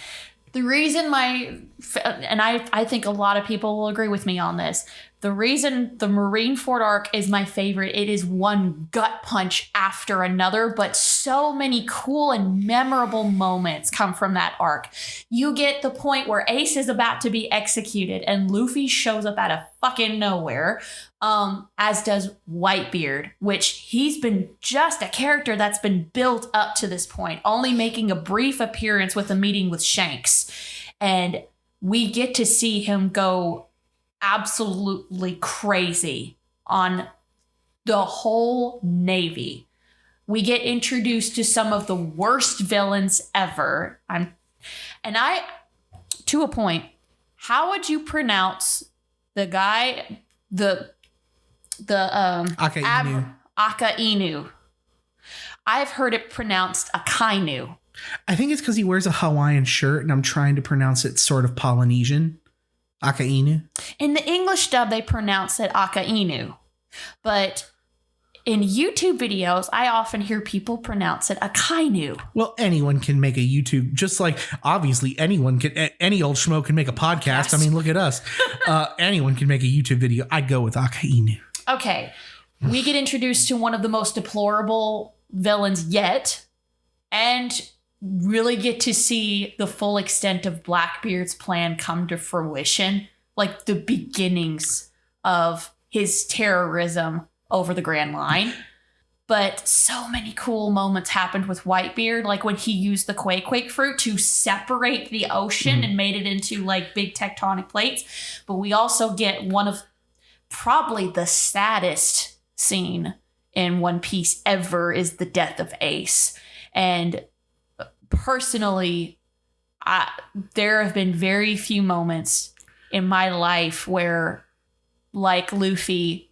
the reason I think a lot of people will agree with me on this, the reason the Marineford arc is my favorite, it is one gut punch after another, but so many cool and memorable moments come from that arc. You get the point where Ace is about to be executed and Luffy shows up out of fucking nowhere, as does Whitebeard, which he's been just a character that's been built up to this point, only making a brief appearance with a meeting with Shanks. And we get to see him go absolutely crazy on the whole Navy. We get introduced to some of the worst villains ever. To a point, how would you pronounce the guy, Akainu. Akainu? I've heard it pronounced Akainu. I think it's because he wears a Hawaiian shirt, and I'm trying to pronounce it sort of Polynesian. Akainu. In the English dub, they pronounce it Akainu. But in YouTube videos, I often hear people pronounce it Akainu. Well, anyone can make a YouTube, just like obviously anyone can, any old schmo can make a podcast. Yes. I mean, look at us. Anyone can make a YouTube video. I'd go with Akainu. Okay, we get introduced to one of the most deplorable villains yet, and really get to see the full extent of Blackbeard's plan come to fruition, like the beginnings of his terrorism over the Grand Line. But so many cool moments happened with Whitebeard, like when he used the Quake fruit to separate the ocean and made it into like big tectonic plates. But we also get one of probably the saddest scene in One Piece ever is the death of Ace. And personally, there have been very few moments in my life where, like Luffy,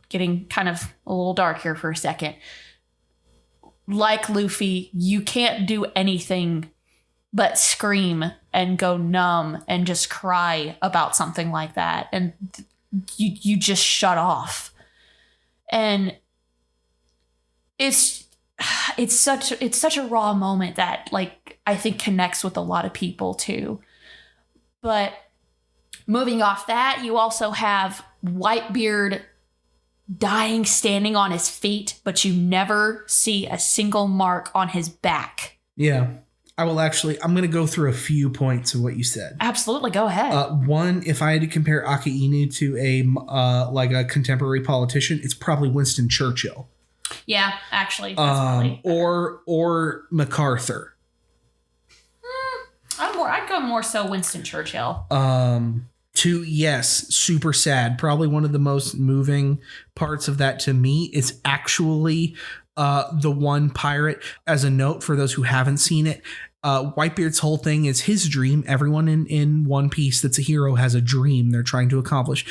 getting kind of a little dark here for a second, like Luffy, you can't do anything but scream and go numb and just cry about something like that. And you just shut off. And it's such a raw moment that, like, I think connects with a lot of people too. But moving off that, you also have Whitebeard dying standing on his feet, but you never see a single mark on his back. Yeah. I'm going to go through a few points of what you said. Absolutely. Go ahead. One, if I had to compare Akainu to a contemporary politician, it's probably Winston Churchill. Yeah, actually. That's probably or MacArthur. I'd go more so Winston Churchill. Two, yes, super sad. Probably one of the most moving parts of that to me is actually the one pirate. As a note for those who haven't seen it, Whitebeard's whole thing is his dream. Everyone in One Piece that's a hero has a dream they're trying to accomplish.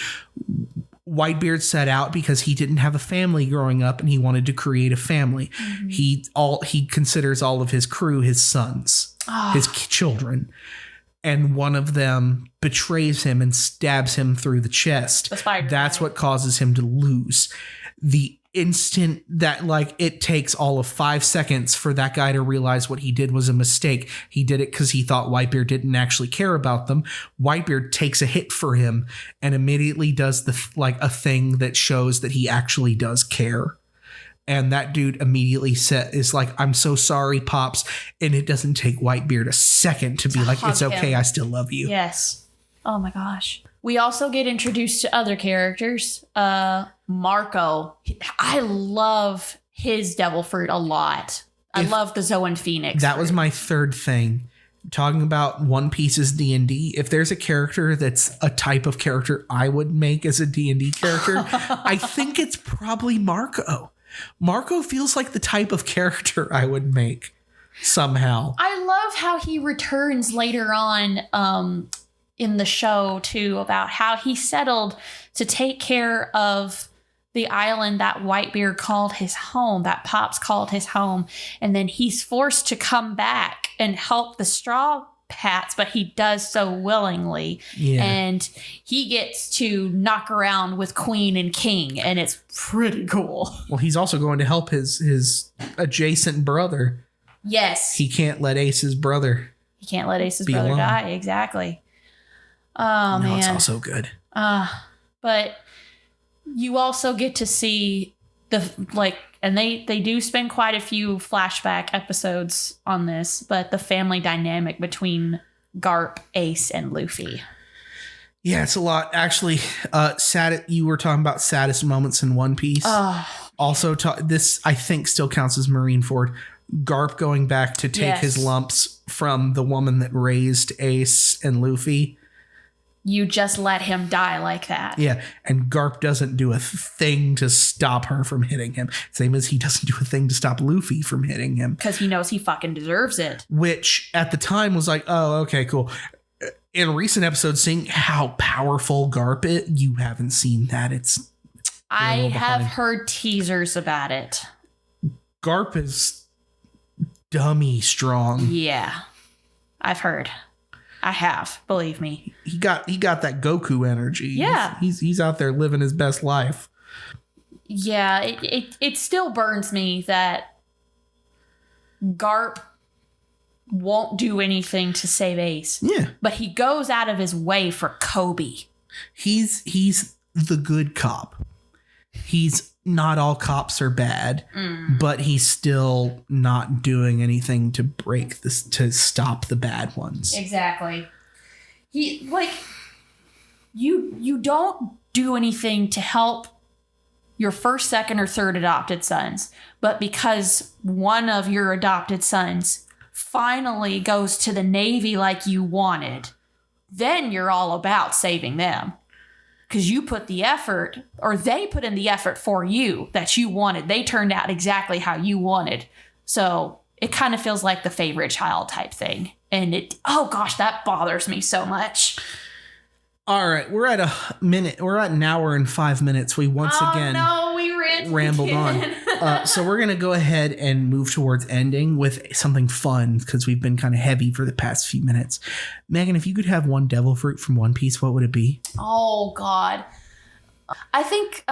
Whitebeard set out because he didn't have a family growing up and he wanted to create a family. Mm-hmm. He considers all of his crew his sons, his children. And one of them betrays him and stabs him through the chest. That's what causes him to lose. The instant that, like, it takes all of 5 seconds for that guy to realize what he did was a mistake. He did it because he thought Whitebeard didn't actually care about them. Whitebeard takes a hit for him and immediately does a thing that shows that he actually does care. And that dude immediately is like, I'm so sorry, Pops. And it doesn't take Whitebeard a second to be like, it's okay, I still love you. Yes. Oh my gosh. We also get introduced to other characters. Marco. I love his devil fruit a lot. I love the Zoan Phoenix. That was my third thing. Talking about One Piece's D&D, if there's a character that's a type of character I would make as a D&D character, I think it's probably Marco. Marco feels like the type of character I would make somehow. I love how he returns later on in the show too, about how he settled to take care of the island that Whitebeard called his home, that Pops called his home. And then he's forced to come back and help the Straw Hats, but he does so willingly. Yeah. And he gets to knock around with Queen and King, and it's pretty cool. Well, he's also going to help his adjacent brother. Yes. He can't let Ace's brother die. Exactly. Oh, man. It's also good. But you also get to see and they do spend quite a few flashback episodes on this, but the family dynamic between Garp, Ace, and Luffy. Yeah, it's a lot. Actually, you were talking about saddest moments in One Piece. Also, this I think still counts as Marineford. Garp going back to take his lumps from the woman that raised Ace and Luffy. You just let him die like that. Yeah, and Garp doesn't do a thing to stop her from hitting him. Same as he doesn't do a thing to stop Luffy from hitting him. Because he knows he fucking deserves it. Which at the time was like, oh, okay, cool. In recent episodes, seeing how powerful Garp is, you haven't seen that. I have heard teasers about it. Garp is dummy strong. Yeah, I've heard. I have, believe me. He got that Goku energy. Yeah, he's out there living his best life. Yeah, it still burns me that Garp won't do anything to save Ace. Yeah, but he goes out of his way for Kobe. He's the good cop. He's not all cops are bad, but he's still not doing anything to break this, to stop the bad ones. Exactly. You don't do anything to help your first, second, or third adopted sons, but because one of your adopted sons finally goes to the Navy like you wanted, then you're all about saving them. Because you put the effort, or they put in the effort for you that you wanted. They turned out exactly how you wanted. So it kind of feels like the favorite child type thing. And oh gosh, that bothers me so much. All right, we're at an hour and 5 minutes. We once again rambled on. So we're going to go ahead and move towards ending with something fun because we've been kind of heavy for the past few minutes. Megan, if you could have one devil fruit from One Piece, what would it be? Oh, God. I think,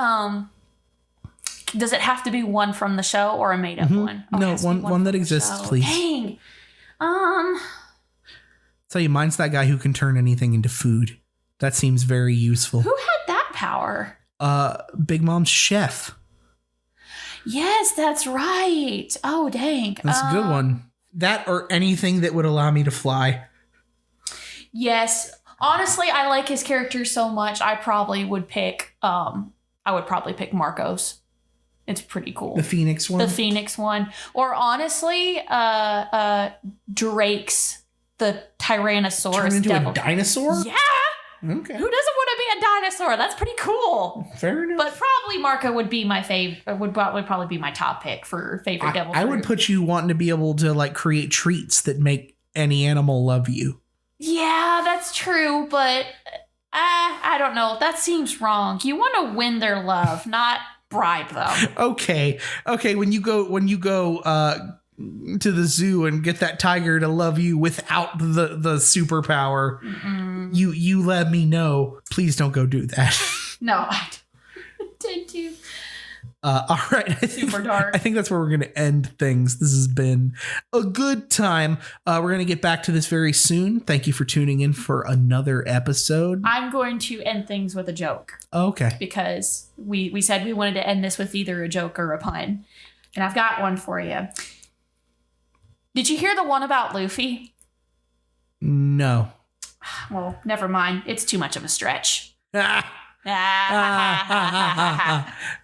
does it have to be one from the show or a made up one? Oh, no, one that exists, please. Dang. Tell you, mine's that guy who can turn anything into food. That seems very useful. Who had that power? Big Mom's chef. Yes, that's right. Oh, dang. That's a good one. That or anything that would allow me to fly. Yes. Honestly, I like his character so much. I probably would pick Marcos. It's pretty cool. The Phoenix one? Or honestly, Drake's the Tyrannosaurus. Turn into devil. a dinosaur? Yeah. Okay. Who doesn't want to be a dinosaur? That's pretty cool. Fair enough. But probably Marco would be my would probably be my top pick for favorite devil fruit. I would put you wanting to be able to like create treats that make any animal love you. Yeah, that's true, but I don't know. That seems wrong. You want to win their love, not bribe them. Okay. When you go to the zoo and get that tiger to love you without the superpower, you let me know. Please don't go do that. No, I did too. All right. Super dark. I think that's where we're going to end things. This has been a good time. We're going to get back to this very soon. Thank you for tuning in for another episode. I'm going to end things with a joke. Okay. Because we said we wanted to end this with either a joke or a pun. And I've got one for you. Did you hear the one about Luffy? No. Well, never mind. It's too much of a stretch.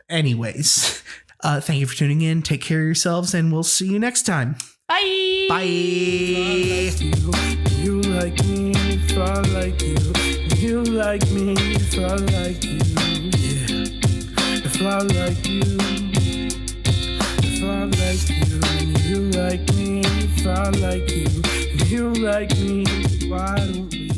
Anyways, thank you for tuning in. Take care of yourselves, and we'll see you next time. Bye. Bye. You like me, if I like you. You like me, if I like you. Yeah. If I like you. If I like you. You like me, if I like you. You like me. Why don't we?